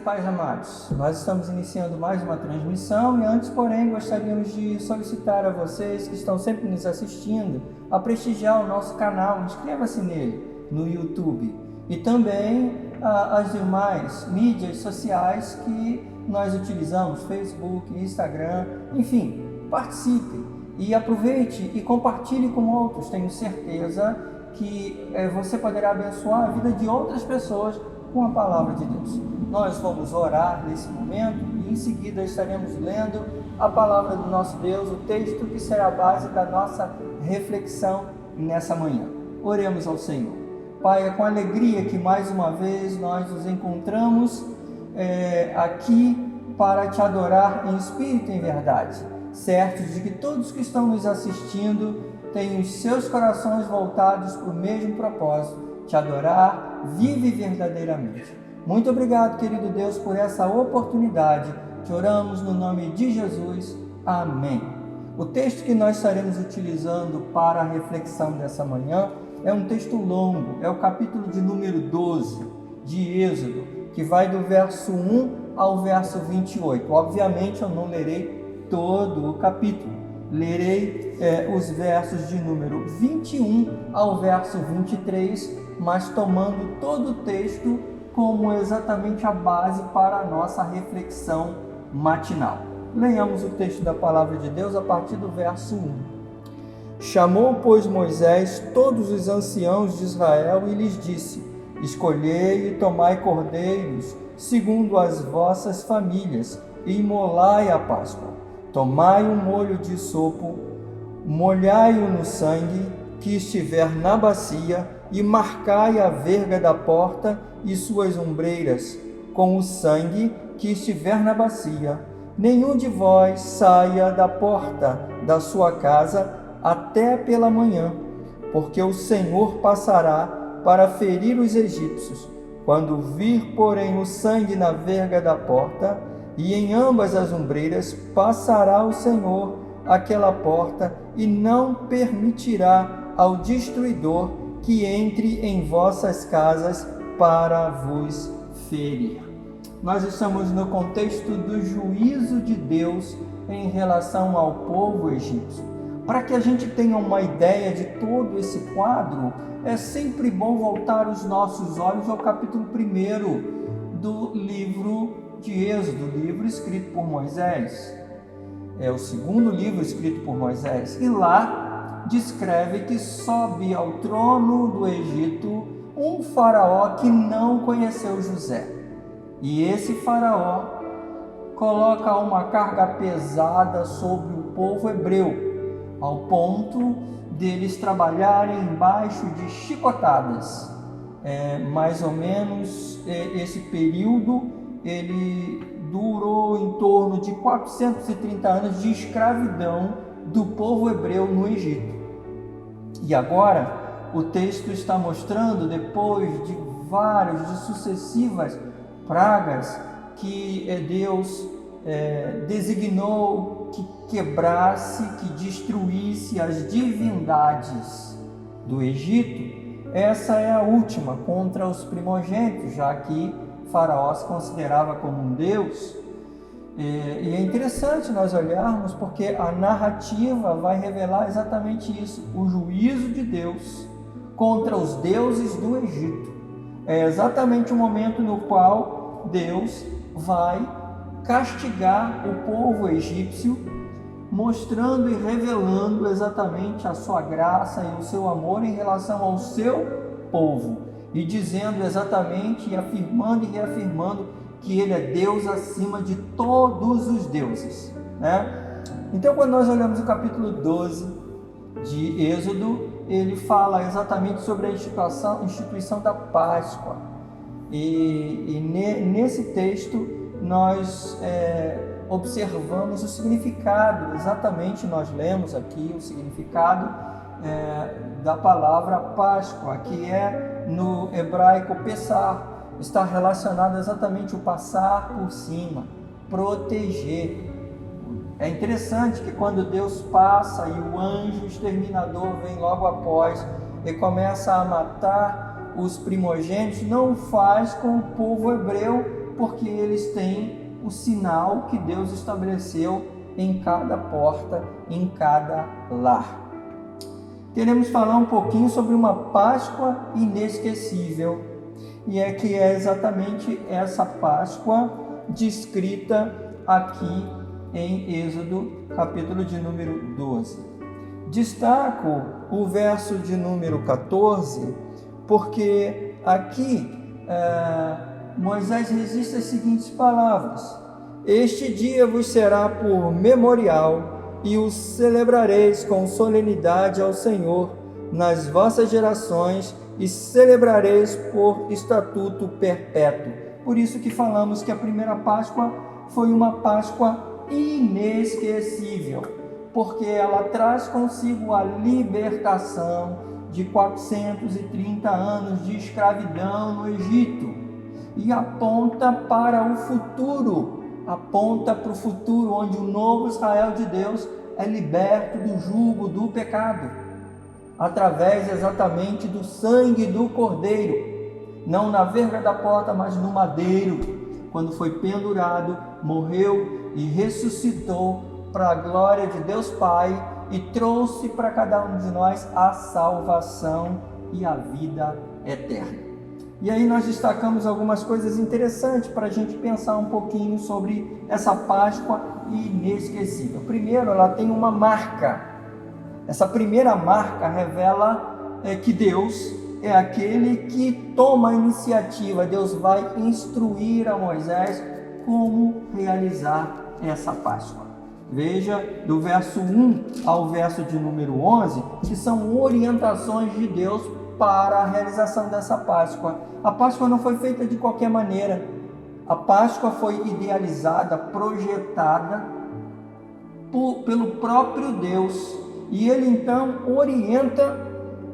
paz, amados. Nós estamos iniciando mais uma transmissão e antes, porém, gostaríamos de solicitar a vocês que estão sempre nos assistindo a prestigiar o nosso canal, inscreva-se nele no YouTube e também as demais mídias sociais que nós utilizamos, Facebook, Instagram, enfim, participe e aproveite e compartilhe com outros. Tenho certeza que você poderá abençoar a vida de outras pessoas com a palavra de Deus. Nós vamos orar nesse momento e em seguida estaremos lendo a palavra do nosso Deus, o texto que será a base da nossa reflexão nessa manhã. Oremos ao Senhor. Pai, é com alegria que mais uma vez nós nos encontramos aqui para te adorar em espírito e em verdade, certos de que todos que estão nos assistindo têm os seus corações voltados para o mesmo propósito, te adorar vive verdadeiramente. Muito obrigado, querido Deus, por essa oportunidade. Te oramos no nome de Jesus. Amém. O texto que nós estaremos utilizando para a reflexão dessa manhã é um texto longo, é o capítulo de número 12 de Êxodo, que vai do verso 1 ao verso 28. Obviamente eu não lerei todo o capítulo, lerei os versos de número 21 ao verso 23, mas tomando todo o texto como exatamente a base para a nossa reflexão matinal. Leiamos o texto da palavra de Deus a partir do verso 1. Chamou, pois, Moisés todos os anciãos de Israel e lhes disse: escolhei e tomai cordeiros, segundo as vossas famílias, e imolai a Páscoa. Tomai um molho de sopo, molhai-o no sangue que estiver na bacia, e marcai a verga da porta e suas ombreiras com o sangue que estiver na bacia. Nenhum de vós saia da porta da sua casa até pela manhã, porque o Senhor passará para ferir os egípcios. Quando vir, porém, o sangue na verga da porta e em ambas as ombreiras, passará o Senhor aquela porta e não permitirá ao destruidor que entre em vossas casas para vos ferir. Nós estamos no contexto do juízo de Deus em relação ao povo egípcio. Para que a gente tenha uma ideia de todo esse quadro, é sempre bom voltar os nossos olhos ao capítulo 1 do livro de Êxodo, livro escrito por Moisés. É o segundo livro escrito por Moisés. E lá descreve que sobe ao trono do Egito um faraó que não conheceu José. E esse faraó coloca uma carga pesada sobre o povo hebreu, ao ponto deles trabalharem embaixo de chicotadas. Mais ou menos esse período ele durou em torno de 430 anos de escravidão do povo hebreu no Egito. E agora o texto está mostrando, depois de sucessivas pragas que Deus designou que quebrasse, que destruísse as divindades do Egito, essa é a última contra os primogênitos, já que Faraó se considerava como um deus. E é interessante nós olharmos porque a narrativa vai revelar exatamente isso, o juízo de Deus contra os deuses do Egito. É exatamente o momento no qual Deus vai castigar o povo egípcio, mostrando e revelando exatamente a sua graça e o seu amor em relação ao seu povo, e dizendo exatamente, e afirmando e reafirmando que Ele é Deus acima de todos os deuses, né? Então, quando nós olhamos o capítulo 12 de Êxodo, ele fala exatamente sobre a instituição da Páscoa. E nesse texto nós observamos o significado, exatamente nós lemos aqui o significado da palavra Páscoa, que é no hebraico Pessah. Está relacionado exatamente o passar por cima, proteger. É interessante que quando Deus passa e o anjo exterminador vem logo após e começa a matar os primogênitos, não faz com o povo hebreu porque eles têm o sinal que Deus estabeleceu em cada porta, em cada lar. Queremos falar um pouquinho sobre uma Páscoa inesquecível, e que é exatamente essa Páscoa descrita aqui em Êxodo, capítulo de número 12. Destaco o verso de número 14, porque aqui Moisés registra as seguintes palavras: este dia vos será por memorial, e o celebrareis com solenidade ao Senhor nas vossas gerações, e celebrareis por estatuto perpétuo. Por isso que falamos que a primeira Páscoa foi uma Páscoa inesquecível, porque ela traz consigo a libertação de 430 anos de escravidão no Egito e aponta para o futuro. Aponta para o futuro, onde o novo Israel de Deus é liberto do jugo do pecado, através exatamente do sangue do Cordeiro, não na verga da porta, mas no madeiro, quando foi pendurado, morreu e ressuscitou para a glória de Deus Pai e trouxe para cada um de nós a salvação e a vida eterna. E aí nós destacamos algumas coisas interessantes para a gente pensar um pouquinho sobre essa Páscoa inesquecível. Primeiro, ela tem uma marca. Essa primeira marca revela que Deus é aquele que toma a iniciativa. Deus vai instruir a Moisés como realizar essa Páscoa. Veja, do verso 1 ao verso de número 11, que são orientações de Deus para a realização dessa Páscoa. A Páscoa não foi feita de qualquer maneira. A Páscoa foi idealizada, projetada pelo próprio Deus. E ele então orienta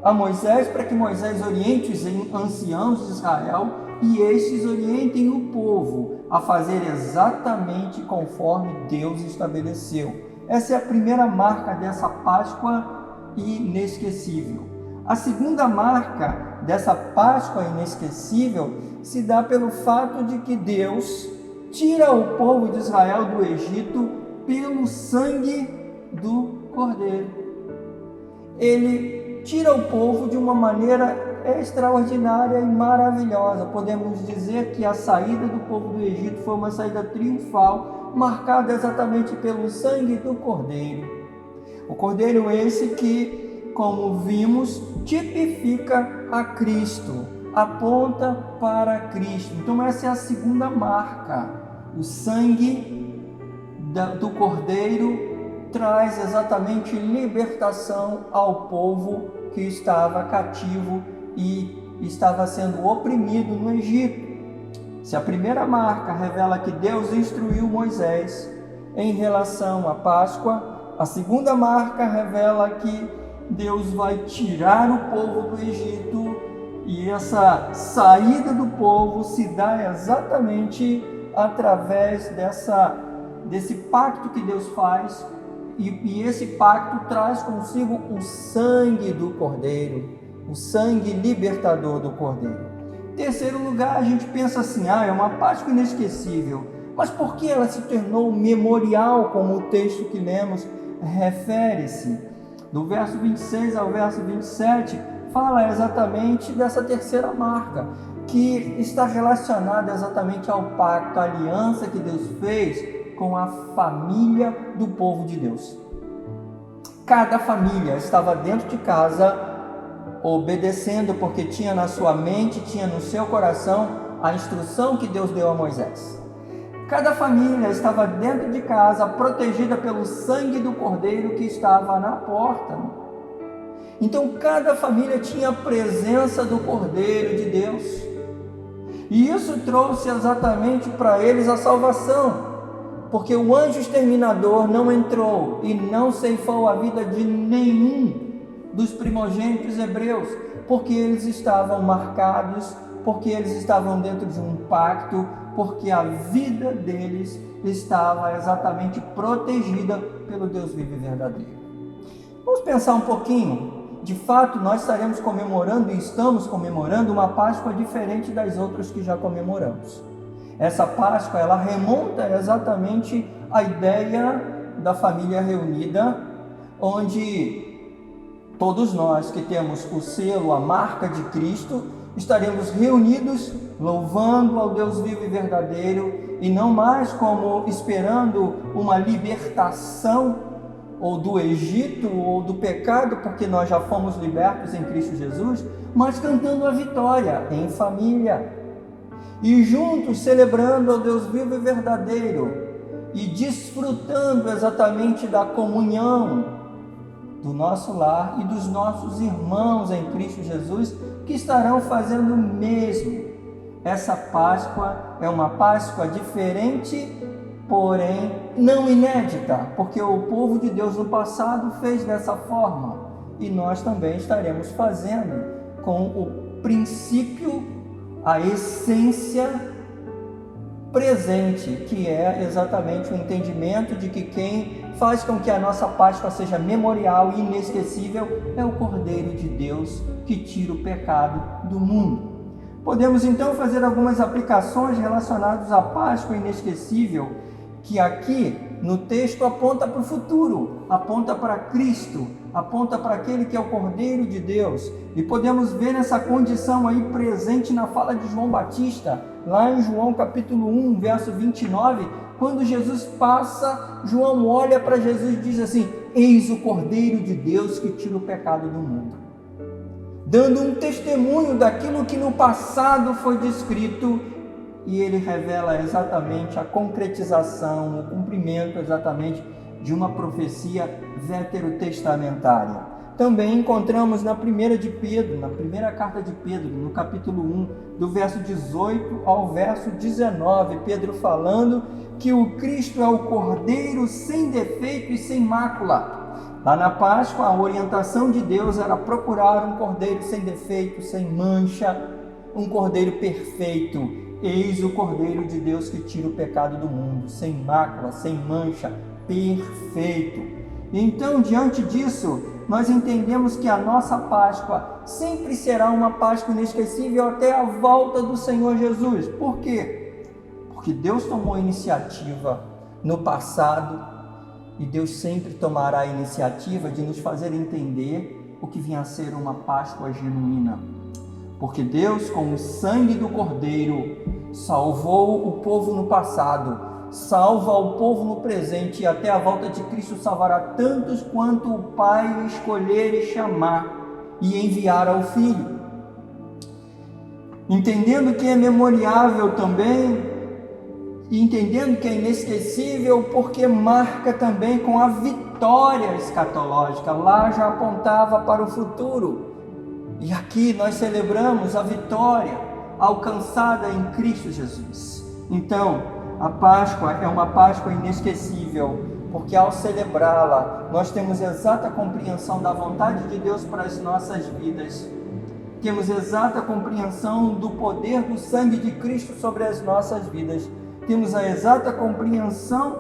a Moisés para que Moisés oriente os anciãos de Israel e estes orientem o povo a fazer exatamente conforme Deus estabeleceu. Essa é a primeira marca dessa Páscoa inesquecível. A segunda marca dessa Páscoa inesquecível se dá pelo fato de que Deus tira o povo de Israel do Egito pelo sangue do Cordeiro. Ele tira o povo de uma maneira extraordinária e maravilhosa. Podemos dizer que a saída do povo do Egito foi uma saída triunfal, marcada exatamente pelo sangue do Cordeiro. O Cordeiro esse que, como vimos, tipifica a Cristo, aponta para Cristo. Então essa é a segunda marca. O sangue do Cordeiro traz exatamente libertação ao povo que estava cativo e estava sendo oprimido no Egito. Se a primeira marca revela que Deus instruiu Moisés em relação à Páscoa, a segunda marca revela que Deus vai tirar o povo do Egito, e essa saída do povo se dá exatamente através desse pacto que Deus faz, e esse pacto traz consigo o sangue do Cordeiro, o sangue libertador do Cordeiro. Em terceiro lugar, a gente pensa assim, é uma Páscoa inesquecível, mas por que ela se tornou memorial, como o texto que lemos refere-se? Do verso 26 ao verso 27, fala exatamente dessa terceira marca, que está relacionada exatamente ao pacto, à aliança que Deus fez com a família do povo de Deus. Cada família estava dentro de casa, obedecendo, porque tinha na sua mente, tinha no seu coração a instrução que Deus deu a Moisés. Cada família estava dentro de casa, protegida pelo sangue do Cordeiro que estava na porta. Então cada família tinha a presença do Cordeiro de Deus. E isso trouxe exatamente para eles a salvação, porque o anjo exterminador não entrou e não ceifou a vida de nenhum dos primogênitos hebreus, porque eles estavam marcados, porque eles estavam dentro de um pacto, porque a vida deles estava exatamente protegida pelo Deus vivo e verdadeiro. Vamos pensar um pouquinho. De fato, nós estaremos comemorando e estamos comemorando uma Páscoa diferente das outras que já comemoramos. Essa Páscoa, ela remonta exatamente à ideia da família reunida, onde todos nós que temos o selo, a marca de Cristo, estaremos reunidos louvando ao Deus vivo e verdadeiro, e não mais como esperando uma libertação ou do Egito ou do pecado, porque nós já fomos libertos em Cristo Jesus, mas cantando a vitória em família e juntos celebrando ao Deus vivo e verdadeiro e desfrutando exatamente da comunhão do nosso lar e dos nossos irmãos em Cristo Jesus, que estarão fazendo o mesmo. Essa Páscoa é uma Páscoa diferente, porém não inédita, porque o povo de Deus no passado fez dessa forma, e nós também estaremos fazendo com o princípio, a essência presente, que é exatamente o entendimento de que quem faz com que a nossa Páscoa seja memorial e inesquecível é o Cordeiro de Deus que tira o pecado do mundo. Podemos então fazer algumas aplicações relacionadas à Páscoa inesquecível, que aqui no texto aponta para o futuro, aponta para Cristo, aponta para aquele que é o Cordeiro de Deus. E podemos ver essa condição aí presente na fala de João Batista, lá em João capítulo 1, verso 29, quando Jesus passa, João olha para Jesus e diz assim: eis o Cordeiro de Deus que tira o pecado do mundo. Dando um testemunho daquilo que no passado foi descrito, e ele revela exatamente a concretização, o cumprimento exatamente de uma profecia veterotestamentária. Também encontramos na primeira carta de Pedro, no capítulo 1, do verso 18 ao verso 19, Pedro falando que o Cristo é o Cordeiro sem defeito e sem mácula. Lá na Páscoa, a orientação de Deus era procurar um Cordeiro sem defeito, sem mancha, um Cordeiro perfeito. Eis o Cordeiro de Deus que tira o pecado do mundo, sem mácula, sem mancha, perfeito. Então, diante disso, nós entendemos que a nossa Páscoa sempre será uma Páscoa inesquecível até a volta do Senhor Jesus. Por quê? Porque Deus tomou a iniciativa no passado e Deus sempre tomará a iniciativa de nos fazer entender o que vinha a ser uma Páscoa genuína. Porque Deus, com o sangue do Cordeiro, salvou o povo no passado, salva o povo no presente, e até a volta de Cristo salvará tantos quanto o Pai escolher e chamar e enviar ao Filho. Entendendo que é memoriável também, e entendendo que é inesquecível, porque marca também com a vitória escatológica. Lá já apontava para o futuro. E aqui nós celebramos a vitória alcançada em Cristo Jesus. Então, a Páscoa é uma Páscoa inesquecível, porque ao celebrá-la, nós temos exata compreensão da vontade de Deus para as nossas vidas. Temos exata compreensão do poder do sangue de Cristo sobre as nossas vidas. Temos a exata compreensão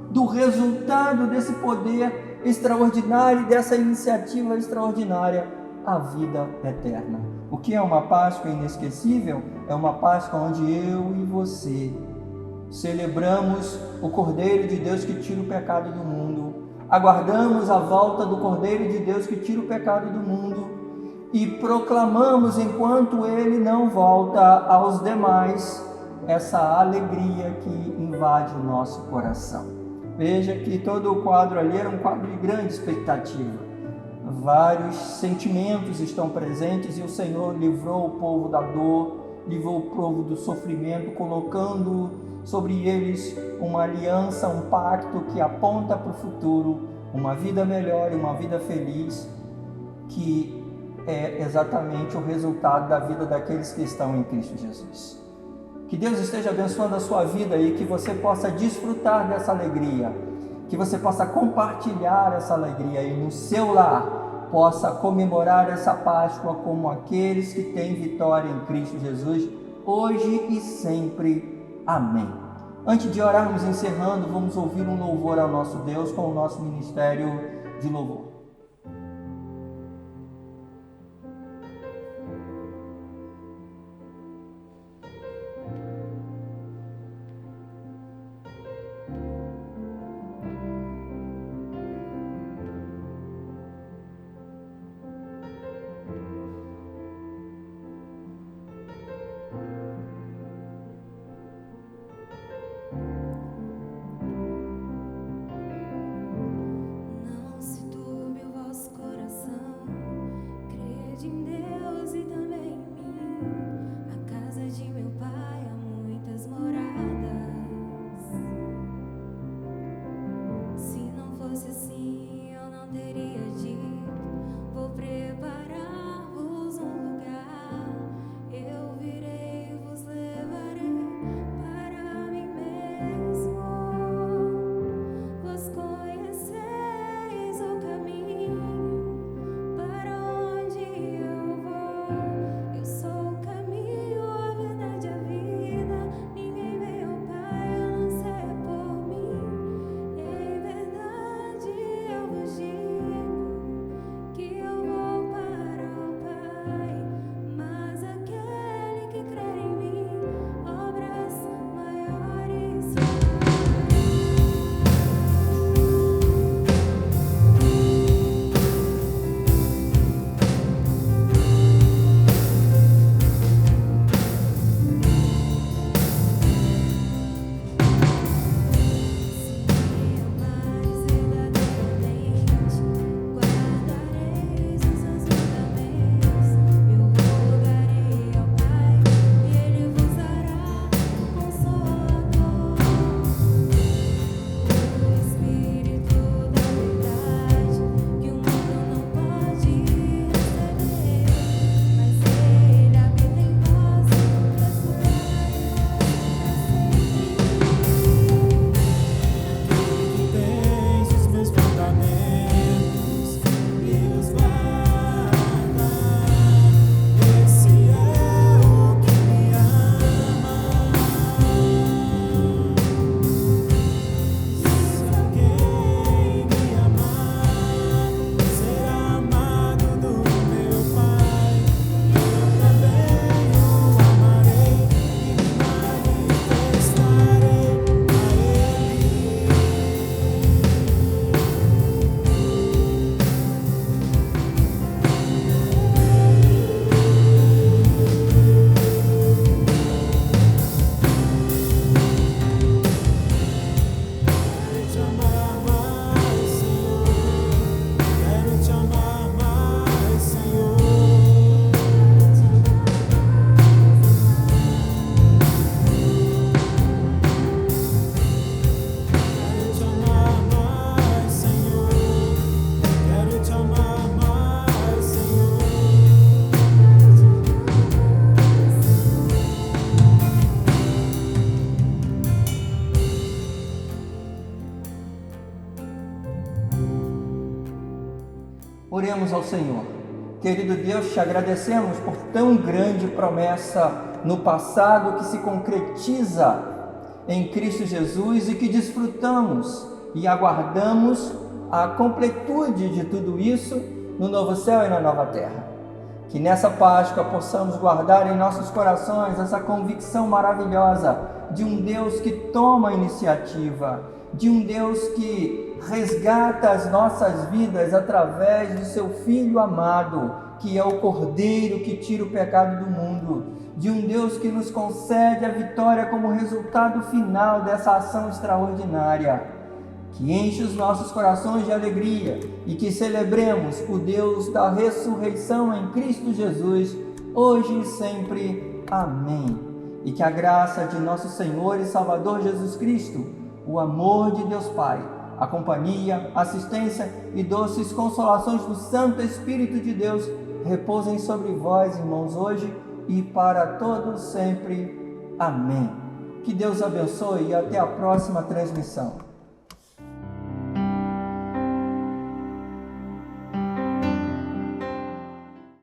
do resultado desse poder extraordinário, dessa iniciativa extraordinária, a vida eterna. O que é uma Páscoa inesquecível? É uma Páscoa onde eu e você celebramos o Cordeiro de Deus que tira o pecado do mundo, aguardamos a volta do Cordeiro de Deus que tira o pecado do mundo e proclamamos, enquanto ele não volta, aos demais essa alegria que invade o nosso coração. Veja que todo o quadro ali era um quadro de grande expectativa. Vários sentimentos estão presentes e o Senhor livrou o povo da dor, livrou o povo do sofrimento, colocando sobre eles uma aliança, um pacto que aponta para o futuro, uma vida melhor e uma vida feliz, que é exatamente o resultado da vida daqueles que estão em Cristo Jesus. Que Deus esteja abençoando a sua vida e que você possa desfrutar dessa alegria, que você possa compartilhar essa alegria e no seu lar possa comemorar essa Páscoa como aqueles que têm vitória em Cristo Jesus, hoje e sempre. Amém. Antes de orarmos encerrando, vamos ouvir um louvor ao nosso Deus com o nosso ministério de louvor. plenitude em Deus e também em mim. A casa de meu pai há muitas moradas. Se não fosse assim, eu não teria dito: vou preparar-vos um lugar. Eu virei e vos levarei para mim mesmo. Vos conheceis o caminho para onde eu vou. Eu sou o caminho, a verdade e a vida. Ninguém vem ao Pai a não ser por mim. Em verdade eu vos digo que eu vou para o Pai. Mas aquele que crer em mim, obras maiores fará. Guardareis os seus mandamentos. Eu rogarei ao Pai e Ele vos dará um Consolador, o Espírito da verdade, que o mundo não pode receber, mas Ele habita em vós, Tens os meus mandamentos e os guarda. Esse é o que me ama. Se alguém me amar, será amado do meu Pai. Eu também o amarei e me manifestarei a Ele. Quero te amar mais, Senhor. Quero te amar mais, Senhor. Quero te amar mais, Senhor. Quero te amar mais, Senhor. Oremos ao Senhor. Querido Deus, te agradecemos por tão grande promessa no passado que se concretiza em Cristo Jesus e que desfrutamos e aguardamos a completude de tudo isso no novo céu e na nova terra. Que nessa Páscoa possamos guardar em nossos corações essa convicção maravilhosa de um Deus que toma a iniciativa, de um Deus que resgata as nossas vidas através do seu Filho amado, que é o Cordeiro que tira o pecado do mundo, de um Deus que nos concede a vitória como resultado final dessa ação extraordinária, que enche os nossos corações de alegria e que celebremos o Deus da ressurreição em Cristo Jesus, hoje e sempre. Amém. E que a graça de nosso Senhor e Salvador Jesus Cristo, o amor de Deus Pai, a companhia, assistência e doces consolações do Santo Espírito de Deus repousem sobre vós, irmãos, hoje e para todos sempre. Amém. Que Deus abençoe e até a próxima transmissão.